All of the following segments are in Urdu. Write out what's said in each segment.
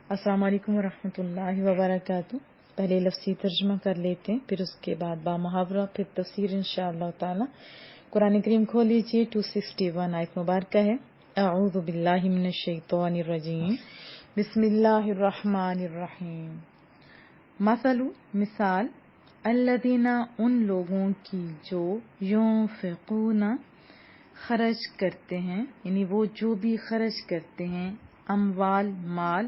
السلام علیکم ورحمۃ اللہ وبرکاتہ۔ پہلے لفظی ترجمہ کر لیتے ہیں، پھر اس کے بعد با محاورہ، پھر تفسیر انشاءاللہ تعالی۔ قرآن کریم کھول لیجیے، 261 آیت مبارکہ ہے۔ اعوذ باللہ من الشیطان الرجیم، بسم اللہ الرحمن الرحیم۔ مثل، مثال، الذین، ان لوگوں کی جو ينفقون، خرچ کرتے ہیں، یعنی وہ جو بھی خرچ کرتے ہیں، اموال، مال،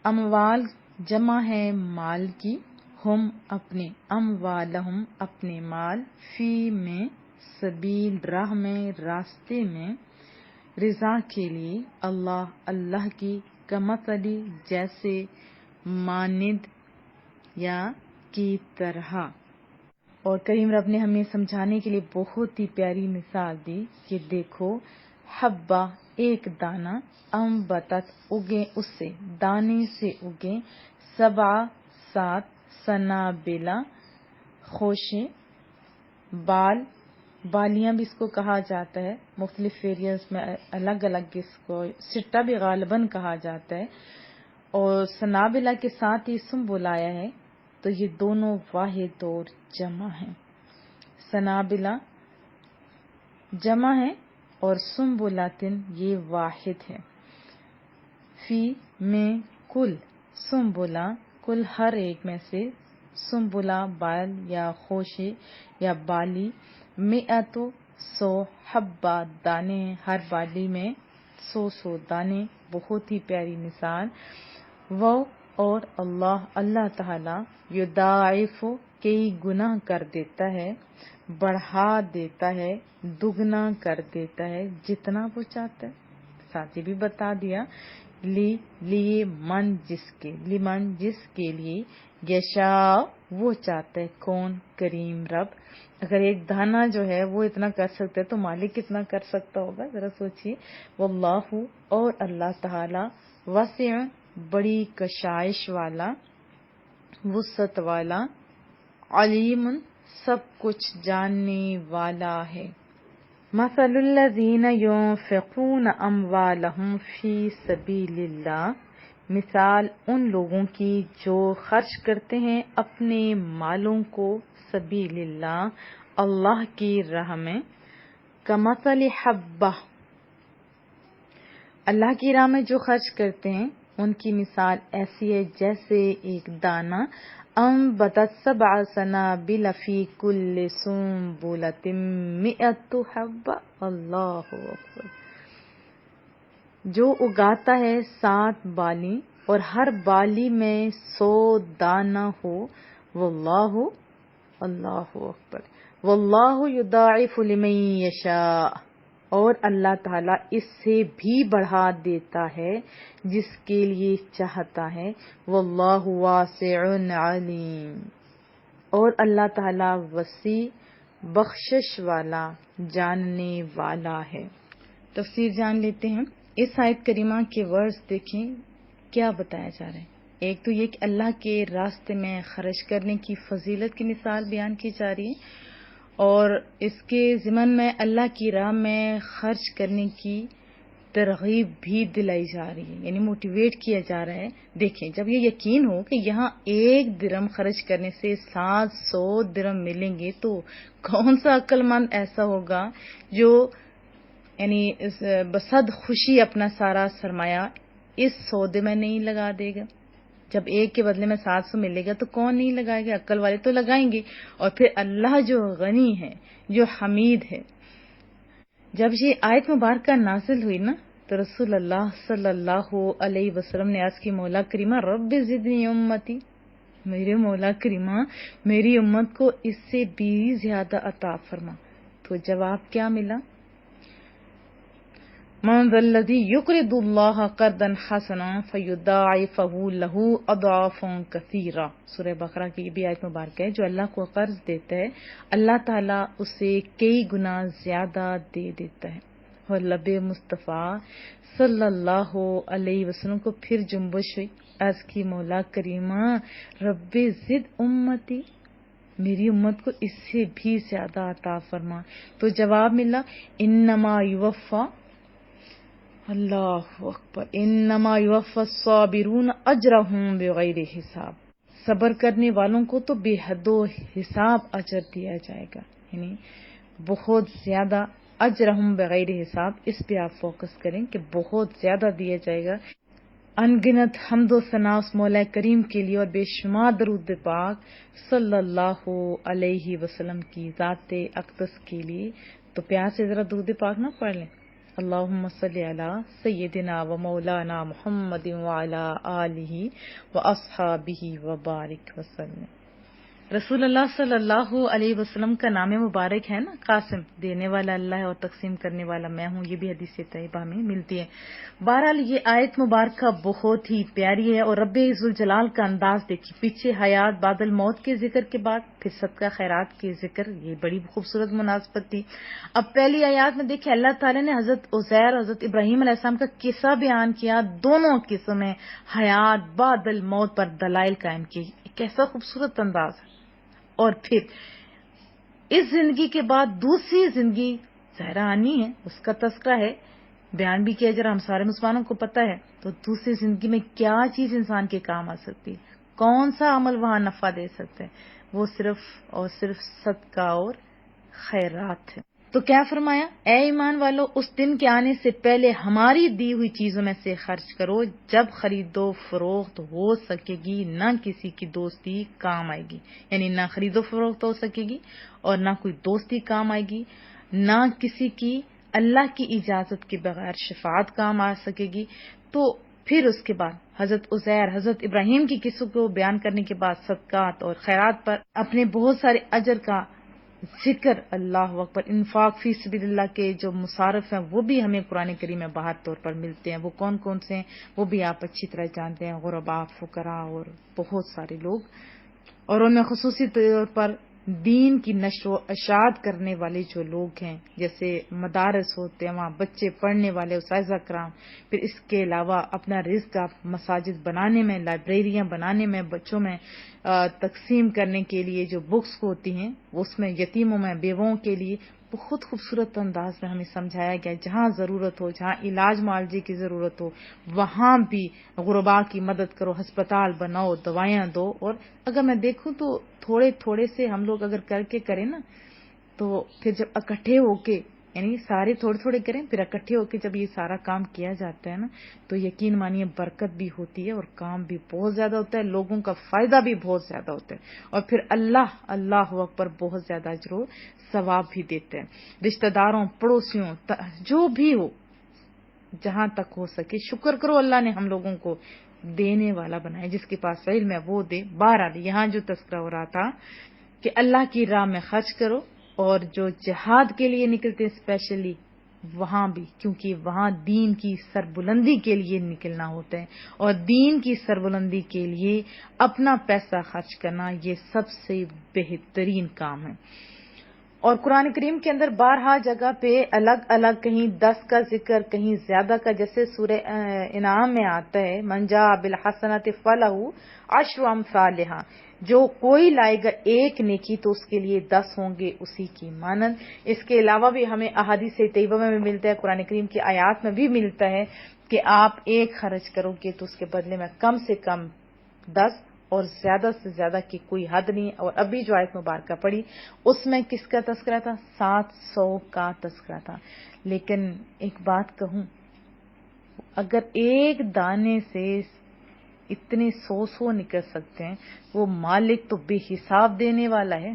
اموال جمع ہے مال کی، ہم اپنے، اموالہم اپنے مال، فی میں، سبیل راہ میں، راستے میں، رضا کے لیے، اللہ اللہ کی، کمثلی جیسے، مانند یا کی طرح۔ اور کریم رب نے ہمیں سمجھانے کے لیے بہت ہی پیاری مثال دی کہ دیکھو، حبہ ایک دانہ، انبتت اگے اس سے، دانے سے اگے، سبع سات، سنابلا خوشے، بال، بالیاں بھی اس کو کہا جاتا ہے، مختلف ایریاز میں الگ الگ اس کو سٹا بھی غالباً کہا جاتا ہے، اور سنابلا کے ساتھ ہی اسم بلایا ہے، تو یہ دونوں واحد اور جمع ہیں۔ سنابلا جمع ہے اور سنبلاتن یہ واحد ہے۔ فی میں، کل، سنبلا کل ہر ایک میں سے، سنبلا بال یا خوشے یا بالی، مئتو سو، حبہ دانے، ہر بالی میں 100 دانے، بہت ہی پیاری مثال۔ وہ اور اللہ تعالی، یضاعف کئی گنا کر دیتا ہے، بڑھا دیتا ہے، دگنا کر دیتا ہے، جتنا وہ چاہتا ہے۔ ساتھ ہی بھی بتا دیا، لیے من جس کے، لمن جس کے لیے، یشاء وہ چاہتا ہے، کون؟ کریم رب۔ اگر ایک دانہ جو ہے وہ اتنا کر سکتا ہے تو مالک کتنا کر سکتا ہوگا، ذرا سوچئے۔ واللہ اور اللہ تعالی، وسع بڑی کشائش والا، وسعت والا، علیم سب کچھ جاننے والا ہے۔ مثل الذین ينفقون اموالهم فی سبیل اللہ، مثال ان لوگوں کی جو خرچ کرتے ہیں اپنے مالوں کو سبیل اللہ، اللہ کی راہ میں، کمثل حبہ، اللہ کی راہ میں جو خرچ کرتے ہیں ان کی مثال ایسی ہے جیسے ایک دانہ، انبتت سبع سنابل فی کل سنبلۃ مئۃ حبہ، اللہ اکبر، جو اگاتا ہے 7 بالی اور ہر بالی میں 100 دانہ ہو، واللہ، اللہ اکبر، واللہ یضاعف لمن یشاء، اور اللہ تعالیٰ اس سے بھی بڑھا دیتا ہے جس کے لیے چاہتا ہے، واللہ واسع علیم، اور اللہ تعالیٰ وسیع بخشش والا، جاننے والا ہے۔ تفسیر جان لیتے ہیں۔ اس آیت کریمہ کے ورڈز دیکھیں کیا بتایا جا رہا ہے۔ ایک تو یہ کہ اللہ کے راستے میں خرچ کرنے کی فضیلت کی مثال بیان کی جا رہی ہے، اور اس کے ضمن میں اللہ کی راہ میں خرچ کرنے کی ترغیب بھی دلائی جا رہی ہے، یعنی موٹیویٹ کیا جا رہا ہے۔ دیکھیں، جب یہ یقین ہو کہ یہاں 1 درم خرچ کرنے سے 700 درم ملیں گے، تو کون سا عقل مند ایسا ہوگا جو یعنی بصد خوشی اپنا سارا سرمایہ اس سودے میں نہیں لگا دے گا۔ جب 1 کے بدلے میں 700 ملے گا تو کون نہیں لگائے گا؟ عقل والے تو لگائیں گے۔ اور پھر اللہ جو غنی ہے، جو حمید ہے، جب یہ آیت مبارکہ نازل ہوئی نا، تو رسول اللہ صلی اللہ علیہ وسلم نے عرض کی، مولا کریمہ رب زدنی امتی، میرے مولا کریمہ میری امت کو اس سے بھی زیادہ عطا فرما۔ تو جواب کیا ملا؟ من ذا الذی یقرض اللہ قرضا حسنا فیضاعفہ لہ اضعافا کثیرہ، سورہ بقرہ کی یہ بھی آیت مبارکہ ہے۔ جو اللہ کو قرض دیتا ہے، اللہ تعالیٰ اسے کئی گنا زیادہ دے دیتا ہے۔ اور لب مصطفیٰ صلی اللہ علیہ وسلم کو پھر جنبش ہوئی، عرض کی، مولا کریمہ رب زد امتی، میری امت کو اس سے بھی زیادہ عطا فرما۔ تو جواب ملا، انما یوفا اللہ اکبر، انما یوفی الصابرون اجرہم بغیر حساب، صبر کرنے والوں کو تو بے حد و حساب اجر دیا جائے گا، یعنی بہت زیادہ اجرہم بغیر حساب، اس پہ آپ فوکس کریں کہ بہت زیادہ دیا جائے گا۔ ان گنت حمد و ثنا اس مولا کریم کے لیے اور بے شمار درود پاک صلی اللہ علیہ وسلم کی ذات اقدس کے لیے، تو پیار سے ذرا درود پاک نہ پڑھ لیں۔ اللہم صلی علی سیدنا و مولانا محمد وعلی آلہ و اصحابہ وبارک وسلم۔ رسول اللہ صلی اللہ علیہ وسلم کا نام مبارک ہے نا قاسم، دینے والا اللہ ہے اور تقسیم کرنے والا میں ہوں، یہ بھی حدیث طیبہ میں ملتی ہے۔ بہرحال یہ آیت مبارکہ بہت ہی پیاری ہے، اور رب ذوالجلال کا انداز دیکھیے، پیچھے حیات بعد الموت کے ذکر کے بعد پھر صدقہ خیرات کے ذکر، یہ بڑی خوبصورت مناسبت تھی۔ اب پہلی آیات میں دیکھیں اللہ تعالیٰ نے حضرت عزیر حضرت ابراہیم علیہ السلام کا قصہ بیان کیا، دونوں قصوں میں حیات بعد الموت پر دلائل قائم کی، کیسا خوبصورت انداز ہے۔ اور پھر اس زندگی کے بعد دوسری زندگی ظاہرہ آنی ہے، اس کا تذکرہ ہے، بیان بھی کیا جرا ہم سارے مسلمانوں کو پتہ ہے۔ تو دوسری زندگی میں کیا چیز انسان کے کام آ سکتی ہے، کون سا عمل وہاں نفع دے سکتا ہے، وہ صرف اور صرف صدقہ اور خیرات ہے۔ تو کیا فرمایا، اے ایمان والو، اس دن کے آنے سے پہلے ہماری دی ہوئی چیزوں میں سے خرچ کرو، جب خرید و فروخت ہو سکے گی، نہ کسی کی دوستی کام آئے گی، یعنی نہ خرید و فروخت ہو سکے گی اور نہ کوئی دوستی کام آئے گی، نہ کسی کی اللہ کی اجازت کے بغیر شفاعت کام آ سکے گی۔ تو پھر اس کے بعد حضرت عزیر حضرت ابراہیم کی قصوں کو بیان کرنے کے بعد صدقات اور خیرات پر اپنے بہت سارے اجر کا ذکر، اللہ اکبر، انفاق فی سبیل اللہ کے جو مصارف ہیں وہ بھی ہمیں قرآن کریم میں باہر طور پر ملتے ہیں، وہ کون کون سے ہیں وہ بھی آپ اچھی طرح جانتے ہیں، غرباء، فقراء اور بہت سارے لوگ، اور ان میں خصوصی طور پر دین کی نشر و اشاعت کرنے والے جو لوگ ہیں، جیسے مدارس ہوتے ہیں وہاں بچے پڑھنے والے اساتذہ کرام، پھر اس کے علاوہ اپنا رزق آپ مساجد بنانے میں، لائبریریاں بنانے میں، بچوں میں تقسیم کرنے کے لیے جو بکس ہوتی ہیں اس میں، یتیموں میں، بیووں کے لیے بہت خوبصورت انداز میں ہمیں سمجھایا گیا، جہاں ضرورت ہو، جہاں علاج معالجے کی ضرورت ہو وہاں بھی غرباء کی مدد کرو، ہسپتال بناؤ، دوائیاں دو۔ اور اگر میں دیکھوں تو تھوڑے تھوڑے سے ہم لوگ اگر کر کے کریں نا، تو پھر جب اکٹھے ہو کے، یعنی سارے تھوڑے تھوڑے کریں، پھر اکٹھے ہو کے جب یہ سارا کام کیا جاتا ہے نا، تو یقین مانیے برکت بھی ہوتی ہے اور کام بھی بہت زیادہ ہوتا ہے، لوگوں کا فائدہ بھی بہت زیادہ ہوتا ہے، اور پھر اللہ اکبر بہت زیادہ اجر و ثواب بھی دیتے ہیں۔ رشتہ داروں، پڑوسیوں، جو بھی ہو، جہاں تک ہو سکے شکر کرو، اللہ نے ہم لوگوں کو دینے والا بنایا، جس کے پاس علم ہے وہ دے۔ بہرحال یہاں جو تذکرہ ہو رہا تھا کہ اللہ کی راہ میں خرچ کرو، اور جو جہاد کے لیے نکلتے اسپیشلی وہاں بھی، کیونکہ وہاں دین کی سربلندی کے لیے نکلنا ہوتا ہے، اور دین کی سربلندی کے لیے اپنا پیسہ خرچ کرنا یہ سب سے بہترین کام ہے۔ اور قرآن کریم کے اندر بارہا جگہ پہ الگ الگ، کہیں 10 کا ذکر، کہیں زیادہ کا، جیسے سورہ انعام میں آتا ہے من جاء بالحسنۃ فلہ عشر امثالھا، جو کوئی لائے گا ایک نیکی تو اس کے لیے 10 ہوں گے اسی کی مانند۔ اس کے علاوہ بھی ہمیں احادیث طیبہ میں بھی ملتا ہے، قرآن کریم کی آیات میں بھی ملتا ہے کہ آپ ایک خرچ کرو گے تو اس کے بدلے میں کم سے کم 10 اور زیادہ سے زیادہ کی کوئی حد نہیں۔ اور ابھی جو آیت مبارکہ پڑھی اس میں کس کا تذکرہ تھا؟ 700 کا تذکرہ تھا۔ لیکن ایک بات کہوں، اگر ایک دانے سے اتنے 100 نکل سکتے ہیں، وہ مالک تو بے حساب دینے والا ہے۔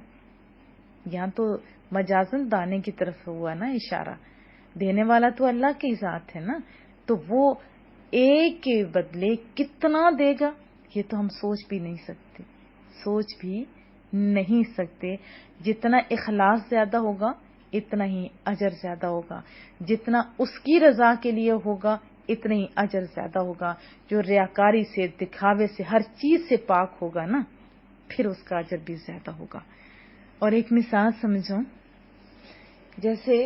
یہاں تو مجازن دانے کی طرف ہوا نا اشارہ، دینے والا تو اللہ کی ذات ہے نا، تو وہ ایک کے بدلے کتنا دے گا یہ تو ہم سوچ بھی نہیں سکتے، سوچ بھی نہیں سکتے۔ جتنا اخلاص زیادہ ہوگا اتنا ہی اجر زیادہ ہوگا، جتنا اس کی رضا کے لیے ہوگا اتنا ہی اجر زیادہ ہوگا۔ جو ریاکاری سے، دکھاوے سے، ہر چیز سے پاک ہوگا نا، پھر اس کا اجر بھی زیادہ ہوگا۔ اور ایک مثال سمجھو، جیسے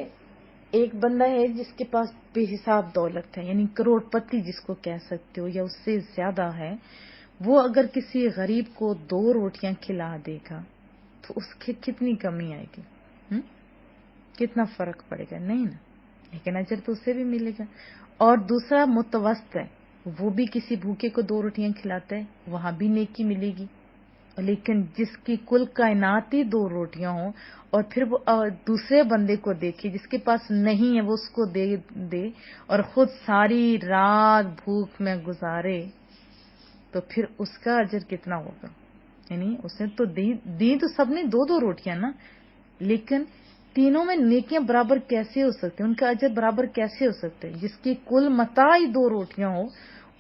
ایک بندہ ہے جس کے پاس بے حساب دولت ہے، یعنی کروڑ پتی جس کو کہہ سکتے ہو یا اس سے زیادہ ہے، وہ اگر کسی غریب کو 2 روٹیاں کھلا دے گا تو اس کی کتنی کمی آئے گی، کتنا فرق پڑے گا؟ نہیں نا۔ لیکن اجر تو اسے بھی ملے گا. اور دوسرا متوسط ہے، وہ بھی کسی بھوکے کو 2 روٹیاں کھلاتا ہے، وہاں بھی نیکی ملے گی. لیکن جس کی کل کائنات ہی 2 روٹیاں ہوں اور پھر وہ دوسرے بندے کو دیکھے جس کے پاس نہیں ہے، وہ اس کو دے اور خود ساری رات بھوک میں گزارے، تو پھر اس کا اجر کتنا ہوگا؟ یعنی اس نے تو دی تو سب نے 2 روٹیاں نا، لیکن تینوں میں نیکیاں برابر کیسے ہو سکتے ہیں، ان کا اجر برابر کیسے ہو سکتا ہے؟ جس کی کل متاع ہی 2 روٹیاں ہو،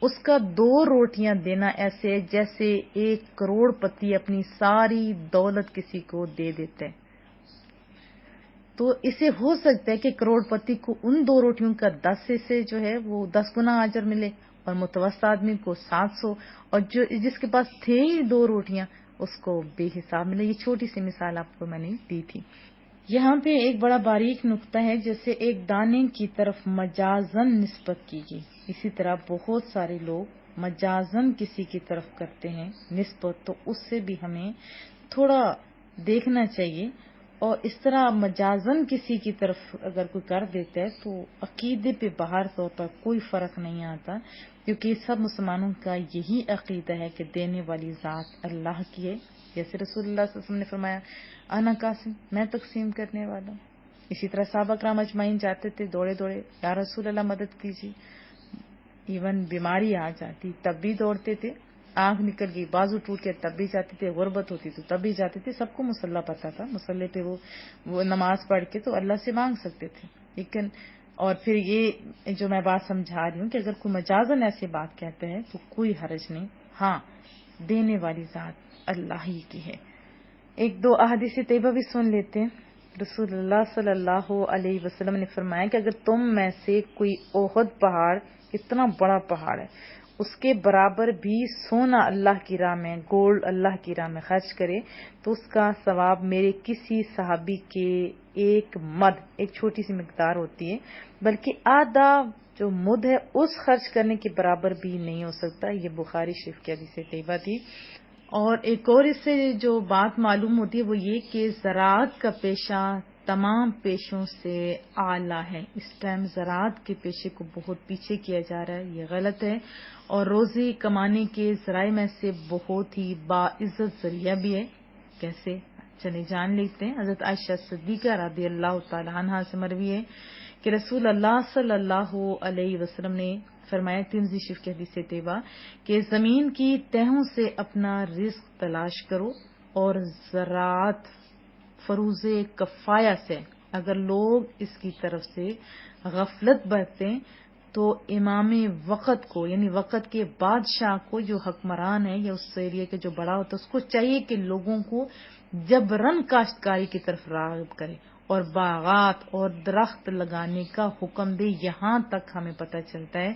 اس کا 2 روٹیاں دینا ایسے ہے جیسے 1 کروڑ پتی اپنی ساری دولت کسی کو دے دیتے ہیں. تو اسے ہو سکتا ہے کہ کروڑ پتی کو ان 2 روٹیوں کا 10 سے جو ہے وہ 10 گنا اجر ملے، اور متوسط آدمی کو 700، اور جس کے پاس تھے ہی 2 روٹیاں اس کو بے حساب ملے. یہ چھوٹی سی مثال آپ کو میں نے دی تھی. یہاں پہ ایک بڑا باریک نقطہ ہے، جیسے ایک دانے کی طرف مجازن نسبت کی گئی، اسی طرح بہت سارے لوگ مجازن کسی کی طرف کرتے ہیں نسبت، تو اس سے بھی ہمیں تھوڑا دیکھنا چاہیے. اور اس طرح مجازن کسی کی طرف اگر کوئی کر دیتا ہے تو عقیدے پہ باہر طور پر کوئی فرق نہیں آتا، کیونکہ سب مسلمانوں کا یہی عقیدہ ہے کہ دینے والی ذات اللہ کی ہے. جیسے رسول اللہ صلی اللہ علیہ وسلم نے فرمایا انا قاسم، میں تقسیم کرنے والا ہوں. اسی طرح صحابہ کرام اجمعین جاتے تھے دوڑے دوڑے، یا رسول اللہ مدد کیجیے. ایون بیماری آ جاتی تب بھی دوڑتے تھے، آنکھ نکل گئی، بازو ٹوٹ گیا تب بھی جاتے تھے، غربت ہوتی تو تب بھی جاتے تھے. سب کو مصلی پتہ تھا، مصلی پہ وہ نماز پڑھ کے تو اللہ سے مانگ سکتے تھے. لیکن اور پھر یہ جو میں بات سمجھا رہی ہوں کہ اگر کوئی مجازن ایسی بات کہتا ہے تو کوئی حرج نہیں. ہاں، دینے والی ذات اللہ ہی کی ہے. 1-2 احادیث طیبہ بھی سن لیتے ہیں. رسول اللہ صلی اللہ علیہ وسلم نے فرمایا کہ اگر تم میں سے کوئی احد پہاڑ، اتنا بڑا پہاڑ ہے، اس کے برابر بھی سونا اللہ کی راہ میں، گولڈ اللہ کی راہ میں خرچ کرے تو اس کا ثواب میرے کسی صحابی کے ایک مد، ایک چھوٹی سی مقدار ہوتی ہے، بلکہ آدھا جو مد ہے اس خرچ کرنے کے برابر بھی نہیں ہو سکتا. یہ بخاری شریف کی حدیث طیبہ تھی. اور ایک اور اس سے جو بات معلوم ہوتی ہے وہ یہ کہ زراعت کا پیشہ تمام پیشوں سے اعلیٰ ہے. اس ٹائم زراعت کے پیشے کو بہت پیچھے کیا جا رہا ہے، یہ غلط ہے. اور روزی کمانے کے ذرائع میں سے بہت ہی باعزت ذریعہ بھی ہے. کیسے؟ چلے جان لیتے ہیں. حضرت عائشہ صدیقہ رضی اللہ تعالی عنہا سے مروی ہے کہ رسول اللہ صلی اللہ علیہ وسلم نے فرمایا، ترمذی شریف کی حدیث طیبہ، کہ زمین کی تہوں سے اپنا رزق تلاش کرو، اور زراعت فروز کفایہ سے اگر لوگ اس کی طرف سے غفلت برتیں تو امام وقت کو، یعنی وقت کے بادشاہ کو جو حکمران ہے یا اس ایریا کے جو بڑا ہوتا ہے، اس کو چاہیے کہ لوگوں کو جبرن کاشتکاری کی طرف راغب کرے اور باغات اور درخت لگانے کا حکم دے. یہاں تک ہمیں پتہ چلتا ہے.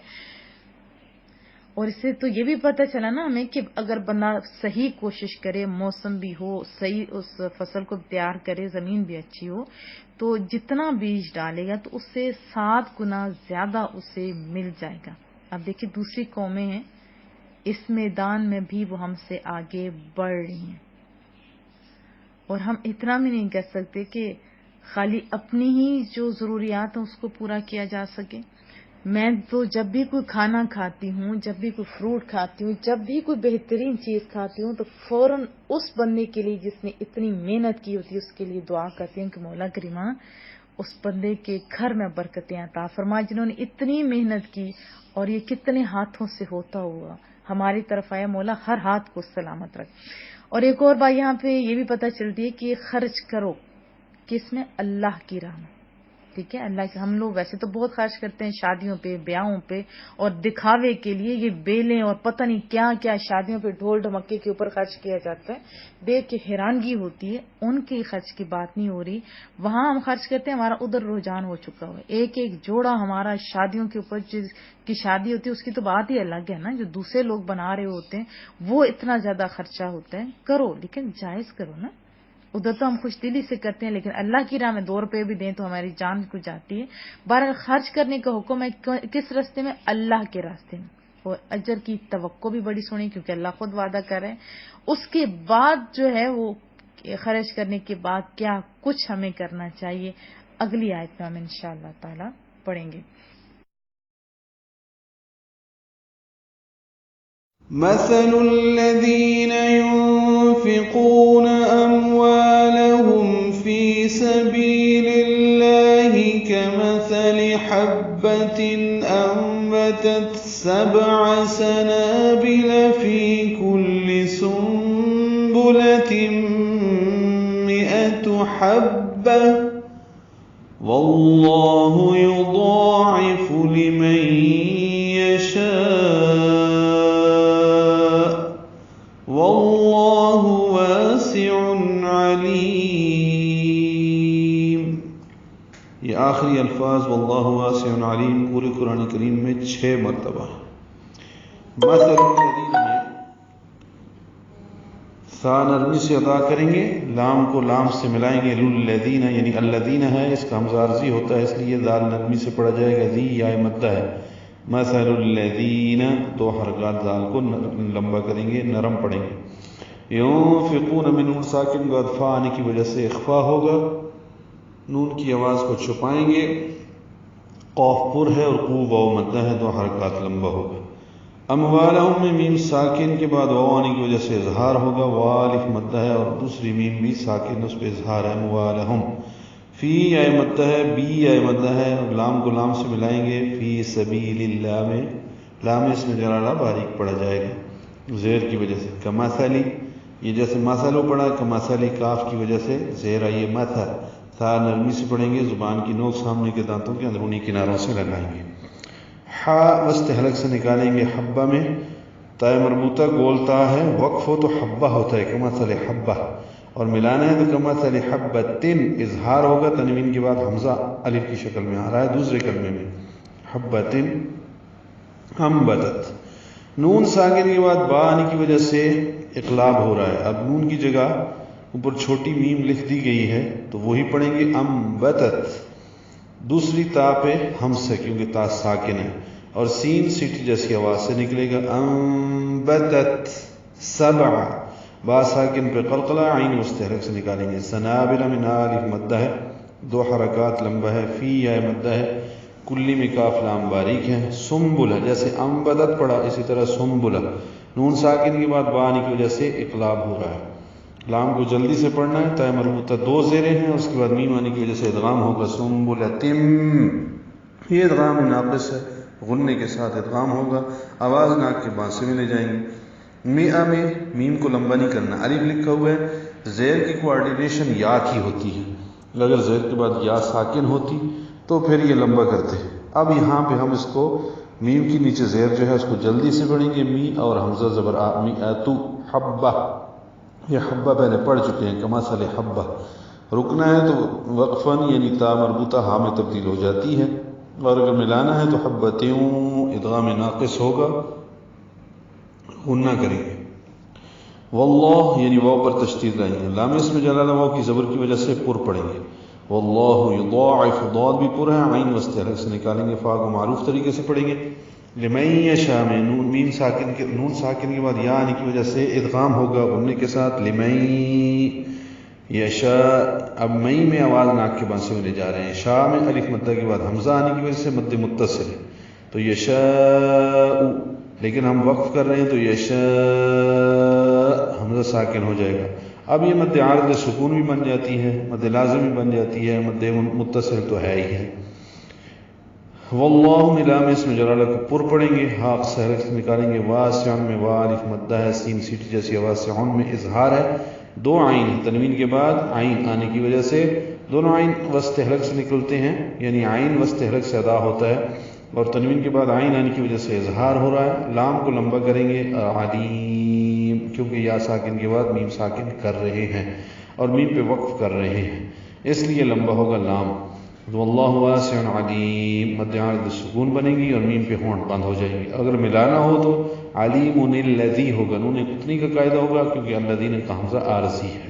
اور اس سے تو یہ بھی پتہ چلا نا ہمیں کہ اگر بندہ صحیح کوشش کرے، موسم بھی ہو صحیح، اس فصل کو تیار کرے، زمین بھی اچھی ہو، تو جتنا بیج ڈالے گا تو اس سے 7 گنا زیادہ اسے مل جائے گا. اب دیکھیں دوسری قومیں ہیں، اس میدان میں بھی وہ ہم سے آگے بڑھ رہی ہیں، اور ہم اتنا بھی نہیں کہہ سکتے کہ خالی اپنی ہی جو ضروریات ہیں اس کو پورا کیا جا سکے. میں تو جب بھی کوئی کھانا کھاتی ہوں، جب بھی کوئی فروٹ کھاتی ہوں، جب بھی کوئی بہترین چیز کھاتی ہوں، تو فوراً اس بندے کے لیے جس نے اتنی محنت کی ہوتی ہے اس کے لیے دعا کرتی ہوں کہ مولا کریمہ اس بندے کے گھر میں برکتیں عطا فرما، جنہوں نے اتنی محنت کی اور یہ کتنے ہاتھوں سے ہوتا ہوا ہماری طرف آیا، مولا ہر ہاتھ کو سلامت رکھ. اور ایک اور بات یہاں پہ یہ بھی پتہ چلتی ہے کہ خرچ کرو کس میں؟ اللہ کی راہ میں. ٹھیک ہے، اللہ کے ہم لوگ ویسے تو بہت خرچ کرتے ہیں شادیوں پہ، بیاہوں پہ، اور دکھاوے کے لیے یہ بیلیں اور پتہ نہیں کیا کیا شادیوں پہ ڈھول ڈھمکے کے اوپر خرچ کیا جاتا ہے. دیکھ کے حیرانگی ہوتی ہے. ان کی خرچ کی بات نہیں ہو رہی. وہاں ہم خرچ کرتے ہیں، ہمارا ادھر رجحان ہو چکا ہوا ہے. ایک ایک جوڑا ہمارا شادیوں کے اوپر جس کی شادی ہوتی ہے اس کی تو بات ہی الگ ہے نا. جو دوسرے لوگ بنا رہے ہوتے ہیں وہ اتنا زیادہ خرچہ ہوتا ہے. کرو لیکن جائز کرو نا. ادھر تو ہم خوش دلی سے کرتے ہیں، لیکن اللہ کی راہ میں 2 روپے بھی دیں تو ہماری جان کو جاتی ہے. بہرحال خرچ کرنے کا حکم ہے کس راستے میں؟ اللہ کے راستے میں. اور اجر کی توقع بھی بڑی سونی، کیونکہ اللہ خود وعدہ کر رہے ہیں. اس کے بعد جو ہے وہ خرچ کرنے کے بعد کیا کچھ ہمیں کرنا چاہیے، اگلی آیت میں ہم انشاءاللہ تعالی پڑھیں گے۔ مثل الذين ينفقون أموالهم في سبيل الله كمثل حبة أنبتت 7 سنابل في كل سنبلة 100 حبة والله يضاعف لمن يشاء واللہ واسع علیم۔ یہ آخری الفاظ واللہ واسع علیم پورے قرآن کریم میں 6 مرتبہ۔ مثل الذین میں سا نرمی سے ادا کریں گے، لام کو لام سے ملائیں گے، للذین یعنی الذین ہے، اس کا حمزہ عارضی ہوتا ہے اس لیے دال نرمی سے پڑھا جائے گا، ذی یا مدہ ہے۔ مثل الذین 2 حرکات دال کو لمبا کریں گے، نرم پڑھیں گے۔ ينفقون میں نون ساکن کا ادفا آنے کی وجہ سے اخفا ہوگا، نون کی آواز کو چھپائیں گے، قاف پر ہے اور قو واو مدہ ہے، 2 حرکات لمبا ہوگا۔ اموالہم میں میم ساکن کے بعد واو آنے کی وجہ سے اظہار ہوگا، والف مدہ ہے اور دوسری میم بھی ساکن اس پہ اظہار ہے، اموالہم۔ فی آئے مدہ ہے، بی آئے مدہ ہے، لام کو لام سے ملائیں گے، فی سبیل اللہ میں لام اس میں جلالہ باریک پڑا جائے گا زیر کی وجہ سے۔ کمثلی یہ جیسے مثلو پڑھا، کمثلی کاف کی وجہ سے زیر آئیے مثل، تھا نرمی سے پڑھیں گے، زبان کی نوک سامنے کے دانتوں کے اندرونی کناروں سے لگائیں گے۔ حا وسط حلق سے نکالیں گے، حبہ میں تائے مربوطہ گول تا ہے، وقف ہو تو حبہ ہوتا ہے، کمثل حبہ، اور ملانا ہے تو کمثل حبتن، اظہار ہوگا، تنوین کے بعد حمزہ الف کی شکل میں آ رہا ہے دوسرے کلمے میں، حبتن انبتت۔ نون ساکن کے بعد با آنے کی وجہ سے اقلاب ہو رہا ہے، اب نون کی جگہ اوپر چھوٹی میم لکھ دی گئی ہے تو وہی پڑھیں گے، انبتت، دوسری تا پہ ہمس ہے کیونکہ تا ساکن ہے، اور سین سیٹی جیسی آواز سے نکلے گا، انبتت 7، با ساکن پہ قلقلہ، عین مستحرک سے نکالیں گے، سنابل من الف مدہ ہے، 2 حرکات لمبا ہے، فی یا مدہ ہے، کلی میں کاف لام باریک ہے، سنبلہ جیسے انبتت پڑا اسی طرح سنبلہ، نون ساکن کے بعد با آنے کی وجہ سے اقلاب ہو رہا ہے، لام کو جلدی سے پڑھنا ہے، تائے مربوطہ 2 زیریں ہیں، اس کے بعد میم آنے کی وجہ سے ادغام ہوگا، سنبلتم، یہ ادغام ناقص ہے، غننے کے ساتھ ادغام ہوگا، آواز ناک کے بانسے میں لے جائیں گے۔ مئہ میں میم کو لمبا نہیں کرنا، الف لکھا ہوا ہے، زیر کی کوآرڈینیشن یا کی ہوتی ہے، اگر زیر کے بعد یا ساکن ہوتی تو پھر یہ لمبا کرتے ہیں۔ اب یہاں پہ ہم اس کو میم کی نیچے زیر جو ہے اس کو جلدی سے پڑھیں گے، می اور حمزہ زبر آ، میاتو حبہ، یہ حبہ پہلے پڑھ چکے ہیں، کمثل حبہ، رکنا ہے تو وقفاً یعنی تا مربوطہ ہا میں تبدیل ہو جاتی ہے، اور اگر ملانا ہے تو حبتیوں ادغام ناقص ہوگا، غنہ کریں گے۔ واللہ یعنی واو پر تشدید لائیں گے، لام اس میں جلالہ واو کی زبر کی وجہ سے پر پڑھیں گے، واللہ یضاعف، ضاد بھی پر ہے، عین وسط حلق سے نکالیں گے، فا کو معروف طریقے سے پڑھیں گے، لمن یشاء میں نون میم ساکن کے نون ساکن کے بعد یا آنے کی وجہ سے ادغام ہوگا غننے کے ساتھ، لمن یشاء، اب مئی میں آواز ناک کے بانسے میں لے جا رہے ہیں، شاء میں الف مدہ کے بعد حمزہ آنے کی وجہ سے مد متصل ہے تو یشاء، لیکن ہم وقف کر رہے ہیں تو یشاء حمزہ ساکن ہو جائے گا، اب یہ مد عارض سکون بھی بن جاتی ہے، مد لازم بھی بن جاتی ہے، مد متصل تو ہے ہی ہے۔ واللہ ملام اس میں جلالہ کو پر پڑھیں گے، حاق سہرک سے نکالیں گے، واسع میں والف مدہ ہے، سین سیٹی جیسی آواز سے، عن میں اظہار ہے، 2 عین تنوین کے بعد عین آنے کی وجہ سے دونوں عین وسط حلق سے نکلتے ہیں، یعنی عین وسط حلق سے ادا ہوتا ہے، اور تنوین کے بعد عین آنے کی وجہ سے اظہار ہو رہا ہے، لام کو لمبا کریں گے، علیم، کیونکہ یا ساکن کے بعد میم ساکن کر رہے ہیں اور میم پہ وقف کر رہے ہیں اس لیے لمبا ہوگا لام، واللہ واسع علیم، مد عارض سکون بنے گی اور میم پہ ہونٹ بند ہو جائے گی، اگر ملانا ہو تو علیم الذی ہوگا، نون قطنی کا قاعدہ ہوگا کیونکہ الذین کا حمزہ عارضی ہے۔